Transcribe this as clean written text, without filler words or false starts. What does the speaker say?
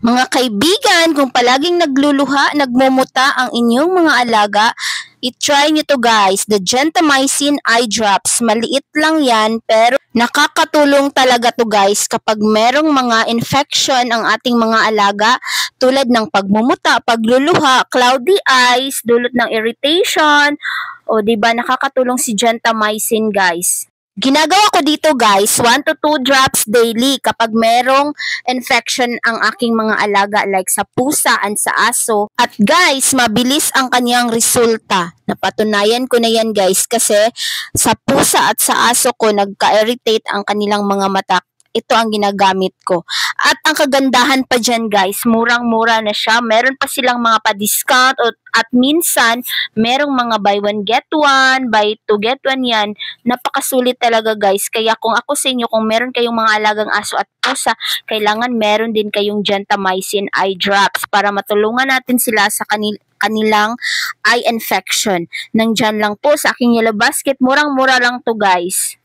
Mga kaibigan, kung palaging nagluluha, nagmumuta ang inyong mga alaga, i-try nyo to guys, the Gentamicin eye drops. Maliit lang yan pero nakakatulong talaga to guys kapag merong mga infection ang ating mga alaga tulad ng pagmumuta, pagluluha, cloudy eyes, dulot ng irritation. O diba nakakatulong si Gentamicin guys. Ginagawa ko dito guys, 1 to 2 drops daily kapag merong infection ang aking mga alaga like sa pusa and sa aso. At guys, mabilis ang kanyang resulta. Napatunayan ko na yan guys kasi sa pusa at sa aso ko nagka-irritate ang kanilang mga mata. Ito ang ginagamit ko. At ang kagandahan pa dyan guys, murang-mura na siya. Meron pa silang mga pa-discount at minsan merong mga buy one get one, buy two get one yan. Napakasulit talaga guys. Kaya kung ako sa inyo, kung meron kayong mga alagang aso at pusa, kailangan meron din kayong Gentamicin eye drops para matulungan natin sila sa kanilang eye infection. Nandyan lang po sa aking yellow basket. Murang-mura lang to guys.